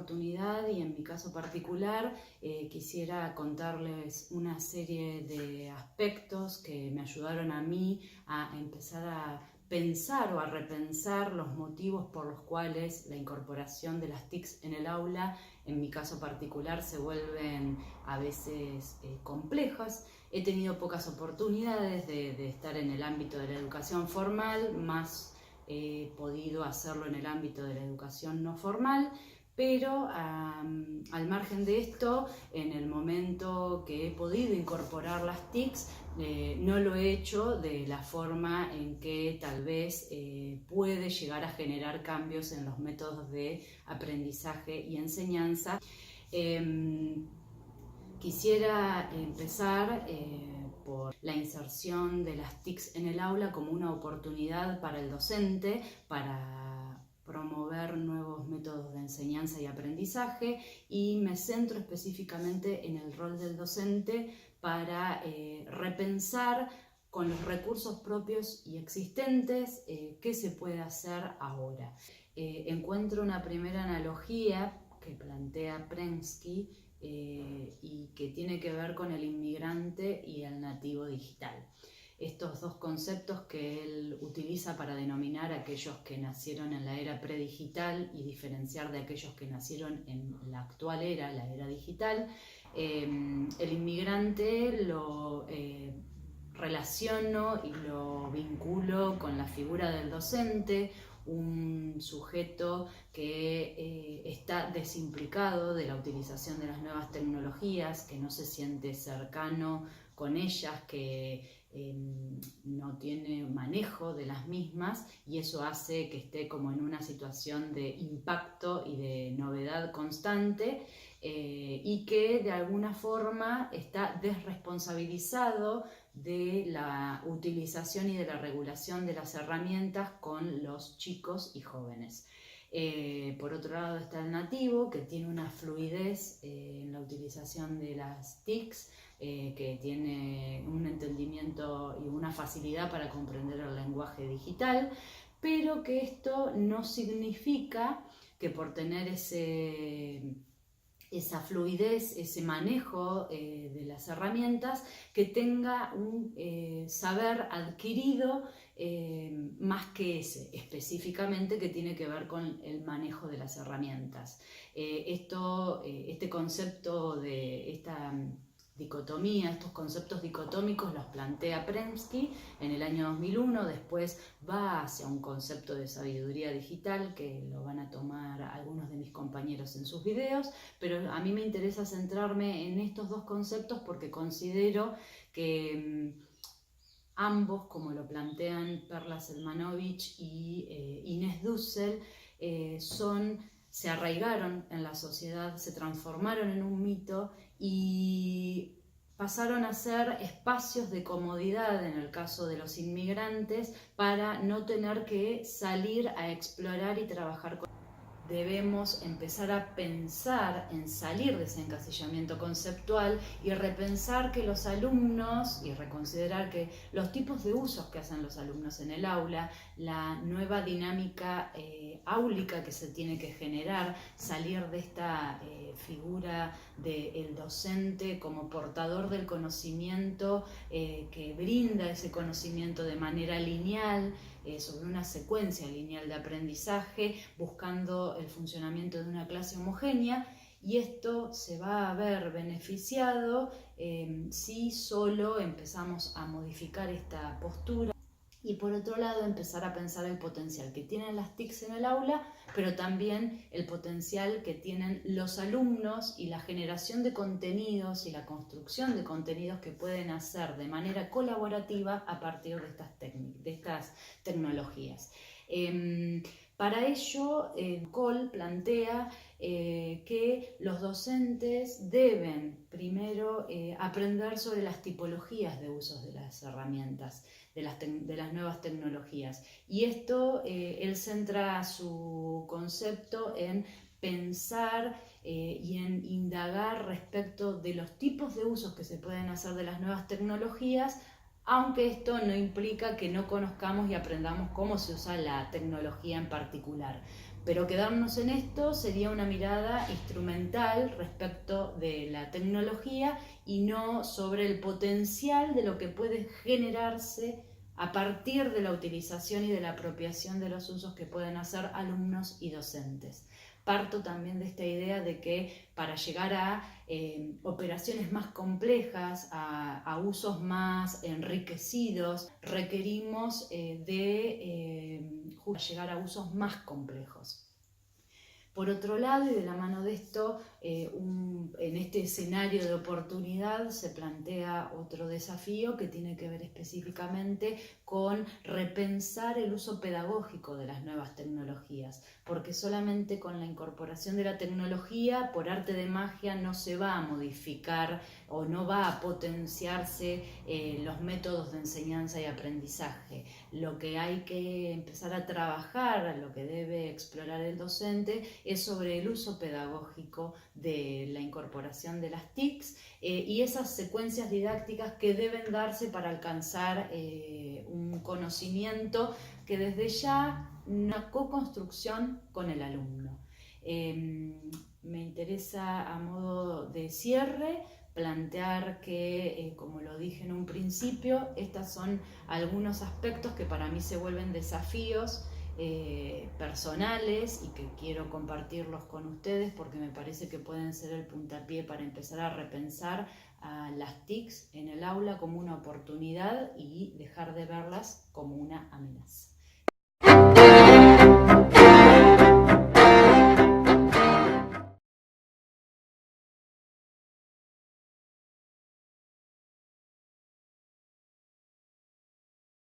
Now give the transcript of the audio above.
oportunidad y en mi caso particular quisiera contarles una serie de aspectos que me ayudaron a mí a empezar a pensar o a repensar los motivos por los cuales la incorporación de las TICs en el aula, en mi caso particular, se vuelven a veces complejas. He tenido pocas oportunidades de estar en el ámbito de la educación formal, más he podido hacerlo en el ámbito de la educación no formal, pero al margen de esto, en el momento que he podido incorporar las TICs, no lo he hecho de la forma en que tal vez puede llegar a generar cambios en los métodos de aprendizaje y enseñanza. Quisiera empezar por la inserción de las TICs en el aula como una oportunidad para el docente, para promover nuevos métodos de enseñanza y aprendizaje, y me centro específicamente en el rol del docente para repensar con los recursos propios y existentes qué se puede hacer ahora. Encuentro una primera analogía que plantea Prensky y que tiene que ver con el inmigrante y el nativo digital. Estos dos conceptos que él utiliza para denominar a aquellos que nacieron en la era predigital y diferenciar de aquellos que nacieron en la actual era, la era digital. El inmigrante lo relaciono y lo vinculo con la figura del docente, un sujeto que está desimplicado de la utilización de las nuevas tecnologías, que no se siente cercano con ellas, que no tiene manejo de las mismas, y eso hace que esté como en una situación de impacto y de novedad constante, y que de alguna forma está desresponsabilizado de la utilización y de la regulación de las herramientas con los chicos y jóvenes. Por otro lado está el nativo, que tiene una fluidez en la utilización de las TICs, que tiene un entendimiento y una facilidad para comprender el lenguaje digital, pero que esto no significa que por tener esa fluidez, ese manejo de las herramientas, que tenga un saber adquirido más que ese, específicamente, que tiene que ver con el manejo de las herramientas. Este concepto de esta dicotomía, estos conceptos dicotómicos los plantea Prensky en el año 2001, después va hacia un concepto de sabiduría digital que lo van a tomar algunos de mis compañeros en sus videos, pero a mí me interesa centrarme en estos dos conceptos porque considero que ambos, como lo plantean Perla Selmanovich y Inés Dussel, se arraigaron en la sociedad, se transformaron en un mito y pasaron a ser espacios de comodidad en el caso de los inmigrantes para no tener que salir a explorar y trabajar con. Debemos empezar a pensar en salir de ese encasillamiento conceptual y repensar que los alumnos, y reconsiderar que los tipos de usos que hacen los alumnos en el aula, la nueva dinámica áulica que se tiene que generar, salir de esta figura del docente como portador del conocimiento, que brinda ese conocimiento de manera lineal, sobre una secuencia lineal de aprendizaje, buscando el funcionamiento de una clase homogénea, y esto se va a ver beneficiado si solo empezamos a modificar esta postura. Y por otro lado, empezar a pensar el potencial que tienen las TICs en el aula, pero también el potencial que tienen los alumnos y la generación de contenidos y la construcción de contenidos que pueden hacer de manera colaborativa a partir de estas tecnologías. Para ello, Cole plantea que los docentes deben primero aprender sobre las tipologías de usos de las herramientas, de las nuevas tecnologías. Y esto, él centra su concepto en pensar y en indagar respecto de los tipos de usos que se pueden hacer de las nuevas tecnologías, aunque esto no implica que no conozcamos y aprendamos cómo se usa la tecnología en particular. Pero quedarnos en esto sería una mirada instrumental respecto de la tecnología y no sobre el potencial de lo que puede generarse a partir de la utilización y de la apropiación de los usos que pueden hacer alumnos y docentes. Parto también de esta idea de que para llegar a operaciones más complejas, a usos más enriquecidos, requerimos llegar a usos más complejos. Por otro lado, y de la mano de esto, en este escenario de oportunidad se plantea otro desafío que tiene que ver específicamente con repensar el uso pedagógico de las nuevas tecnologías, porque solamente con la incorporación de la tecnología, por arte de magia, no se va a modificar o no va a potenciarse los métodos de enseñanza y aprendizaje. Lo que hay que empezar a trabajar, lo que debe explorar el docente, es sobre el uso pedagógico de la incorporación de las TICs y esas secuencias didácticas que deben darse para alcanzar un conocimiento que desde ya una co-construcción con el alumno. Me interesa, a modo de cierre, plantear que, como lo dije en un principio, estos son algunos aspectos que para mí se vuelven desafíos personales y que quiero compartirlos con ustedes porque me parece que pueden ser el puntapié para empezar a repensar a las TICs en el aula como una oportunidad y dejar de verlas como una amenaza.